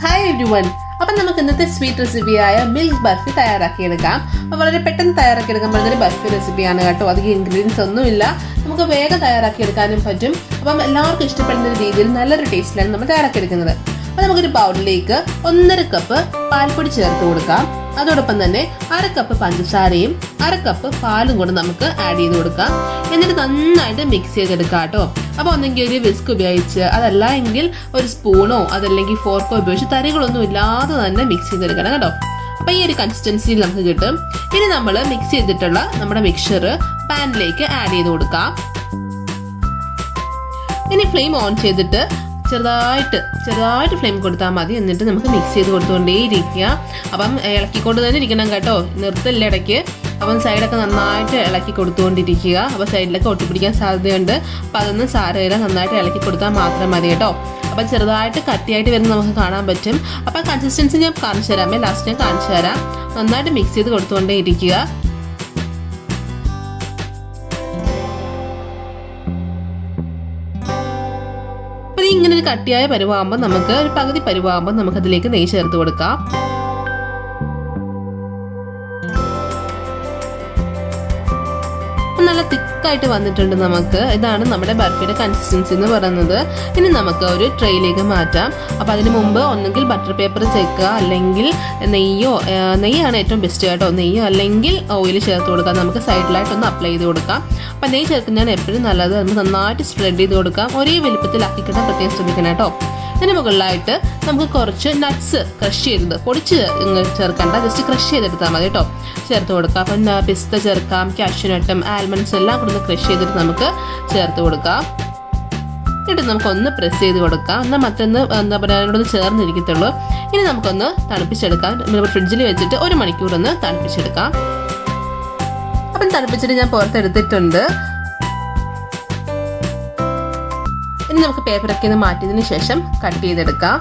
Hi everyone. അപ്പം നമുക്ക് ഇന്നത്തെ സ്വീറ്റ് റെസിപ്പിയായ മിൽക്ക് ബർഫി തയ്യാറാക്കിയെടുക്കാം. അപ്പോൾ വളരെ പെട്ടെന്ന് തയ്യാറാക്കിയെടുക്കാൻ പറ്റുന്ന ഒരു ബർഫി റെസിപ്പിയാണ് കേട്ടോ. അധികം ഇൻഗ്രീഡിയൻസ് ഒന്നുമില്ല, നമുക്ക് വേഗം തയ്യാറാക്കിയെടുക്കാനും പറ്റും. അപ്പം എല്ലാവർക്കും ഇഷ്ടപ്പെടുന്ന രീതിയിൽ നല്ലൊരു ടേസ്റ്റിലാണ് നമ്മൾ തയ്യാറാക്കിയെടുക്കുന്നത്. അപ്പോൾ നമുക്കൊരു ബൗളിലേക്ക് 1.5 കപ്പ് പാൽപ്പൊടി ചേർത്ത് കൊടുക്കാം. അതോടൊപ്പം തന്നെ 1/2 കപ്പ് പഞ്ചസാരയും 1/2 കപ്പ് പാലും കൂടെ നമുക്ക് ആഡ് ചെയ്ത് കൊടുക്കാം. എന്നിട്ട് നന്നായിട്ട് മിക്സ് ചെയ്തെടുക്കാം കേട്ടോ. അപ്പോൾ ഒന്നെങ്കിൽ ഒരു വിസ്ക് ഉപയോഗിച്ച്, അതല്ല എങ്കിൽ ഒരു സ്പൂണോ അതല്ലെങ്കിൽ ഫോർക്കോ ഉപയോഗിച്ച് തരികളൊന്നും ഇല്ലാതെ തന്നെ മിക്സ് ചെയ്തെടുക്കണം കേട്ടോ. അപ്പോൾ ഈ ഒരു കൺസിസ്റ്റൻസിയിൽ നമുക്ക് കിട്ടും. ഇനി നമ്മൾ മിക്സ് ചെയ്തിട്ടുള്ള നമ്മുടെ മിക്സ്ചർ പാനിലേക്ക് ആഡ് ചെയ്ത് കൊടുക്കാം. ഇനി ഫ്ലെയിം ഓൺ ചെയ്തിട്ട് ചെറുതായിട്ട് ഫ്ലെയിം കൊടുത്താൽ മതി. എന്നിട്ട് നമുക്ക് മിക്സ് ചെയ്ത് കൊടുത്തുകൊണ്ടേ ഇരിക്കുക. അപ്പം ഇളക്കിക്കൊണ്ട് തന്നെ ഇരിക്കണം കേട്ടോ, നിർത്തില്ല ഇടയ്ക്ക്. അപ്പം സൈഡൊക്കെ നന്നായിട്ട് ഇളക്കി കൊടുത്തുകൊണ്ടിരിക്കുക. അപ്പോൾ സൈഡിലൊക്കെ ഒട്ടിപ്പിടിക്കാൻ സാധ്യതയുണ്ട്. അപ്പം അതൊന്നും സാരമില്ല, നന്നായിട്ട് ഇളക്കി കൊടുത്താൽ മാത്രം മതി കേട്ടോ. അപ്പം ചെറുതായിട്ട് കട്ടിയായിട്ട് വരുന്നത് നമുക്ക് കാണാൻ പറ്റും. അപ്പം കൺസിസ്റ്റൻസി ഞാൻ കാണിച്ചു തരാമേ, ലാസ്റ്റ് ഞാൻ കാണിച്ചു തരാം. നന്നായിട്ട് മിക്സ് ചെയ്ത് കൊടുത്തുകൊണ്ടേ ഇരിക്കുക. ഇങ്ങനെ ഒരു കട്ടിയായ പരുവാകുമ്പോൾ നമുക്ക് ഒരു പകുതി പരുവാകുമ്പോൾ നമുക്ക് അതിലേക്ക് നെയ്യ് ചേർത്ത് കൊടുക്കാം. നല്ല തിക്കായിട്ട് വന്നിട്ടുണ്ട് നമുക്ക്. ഇതാണ് നമ്മുടെ ബർഫിയുടെ കൺസിസ്റ്റൻസി എന്ന് പറയുന്നത്. ഇനി നമുക്ക് ഒരു ട്രേയിലേക്ക് മാറ്റാം. അപ്പോൾ അതിന് മുമ്പ് ഒന്നെങ്കിൽ ബട്ടർ പേപ്പർ ചേർക്കുക, അല്ലെങ്കിൽ നെയ്യാണ് ഏറ്റവും ബെസ്റ്റ് കേട്ടോ. നെയ്യോ അല്ലെങ്കിൽ ഓയിൽ ചേർത്ത് കൊടുക്കാം. നമുക്ക് സൈഡിലായിട്ടൊന്ന് അപ്ലൈ ചെയ്ത് കൊടുക്കാം. അപ്പം നെയ്യ് ചേർക്കുന്നതാണ് എപ്പോഴും നല്ലത്. നമുക്ക് നന്നായിട്ട് സ്പ്രെഡ് ചെയ്ത് കൊടുക്കാം. ഒരേ വലുപ്പത്തിലാക്കി കിട്ടാൻ പ്രത്യേകം ശ്രമിക്കണം കേട്ടോ. ഇതിന് മുകളിലായിട്ട് നമുക്ക് കുറച്ച് നട്ട്സ് ക്രഷ് ചെയ്തത്, പൊടിച്ച് ചേർക്കണ്ട, ജസ്റ്റ് ക്രഷ് ചെയ്തെടുത്താൽ മതി കേട്ടോ, ചേർത്ത് കൊടുക്കാം. അപ്പം പിസ്ത ചേർക്കാം, കാഷ്യൂനട്ടും ആൽമണ്ട്സ് എല്ലാം കൂടെ ക്രഷ് ചെയ്തിട്ട് നമുക്ക് ചേർത്ത് കൊടുക്കാം. എന്നിട്ട് നമുക്കൊന്ന് പ്രസ് ചെയ്ത് കൊടുക്കാം. എന്നാൽ മറ്റൊന്ന് എന്താ പറയുക, അതിനോടൊന്ന് ചേർന്നിരിക്കത്തുള്ളൂ. ഇനി നമുക്കൊന്ന് തണുപ്പിച്ചെടുക്കാം. ഫ്രിഡ്ജിൽ വെച്ചിട്ട് 1 മണിക്കൂർ ഒന്ന് തണുപ്പിച്ചെടുക്കാം. അപ്പം തണുപ്പിച്ചിട്ട് ഞാൻ പുറത്തെടുത്തിട്ടുണ്ട്. ഇനി നമുക്ക് പേപ്പറൊക്കെ ഒന്ന് മാറ്റിയതിന് ശേഷം കട്ട് ചെയ്തെടുക്കാം.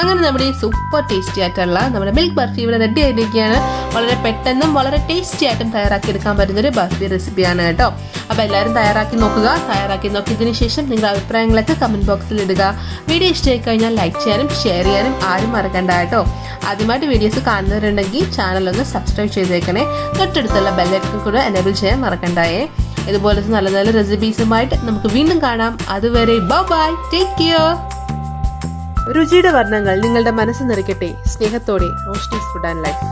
അങ്ങനെ നമ്മുടെ ഈ സൂപ്പർ ടേസ്റ്റി ആയിട്ടുള്ള നമ്മുടെ മിൽക്ക് ബർഫി ഇവിടെ റെഡി ആയിരിക്കുകയാണ്. വളരെ പെട്ടെന്നും വളരെ ടേസ്റ്റി ആയിട്ടും തയ്യാറാക്കിയെടുക്കാൻ പറ്റുന്നൊരു ബർഫി റെസിപ്പിയാണ് കേട്ടോ. അപ്പോൾ എല്ലാവരും തയ്യാറാക്കി നോക്കിയതിന് ശേഷം നിങ്ങളുടെ അഭിപ്രായങ്ങളൊക്കെ കമൻറ്റ് ബോക്സിൽ ഇടുക. വീഡിയോ ഇഷ്ടമായി കഴിഞ്ഞാൽ ലൈക്ക് ചെയ്യാനും ഷെയർ ചെയ്യാനും ആരും മറക്കണ്ട കേട്ടോ. ആദ്യമായിട്ട് വീഡിയോസ് കാണുന്നവരുണ്ടെങ്കിൽ ചാനലൊന്ന് സബ്സ്ക്രൈബ് ചെയ്തേക്കണേ. തൊട്ടടുത്തുള്ള ബെല്ലൈക്കൺ കൂടെ എനേബിൾ ചെയ്യാൻ മറക്കണ്ടായേ. ഇതുപോലത്തെ നല്ല നല്ല റെസിപ്പീസുമായിട്ട് നമുക്ക് വീണ്ടും കാണാം. അതുവരെ ബൈ, ടേക്ക് കെയർ. രുചിയുടെ വർണ്ണങ്ങൾ നിങ്ങളുടെ മനസ്സ് നിറയ്ക്കട്ടെ. സ്നേഹത്തോടെ റോഷ്നീസ് ഫുഡ് ആൻഡ് ലൈഫ്.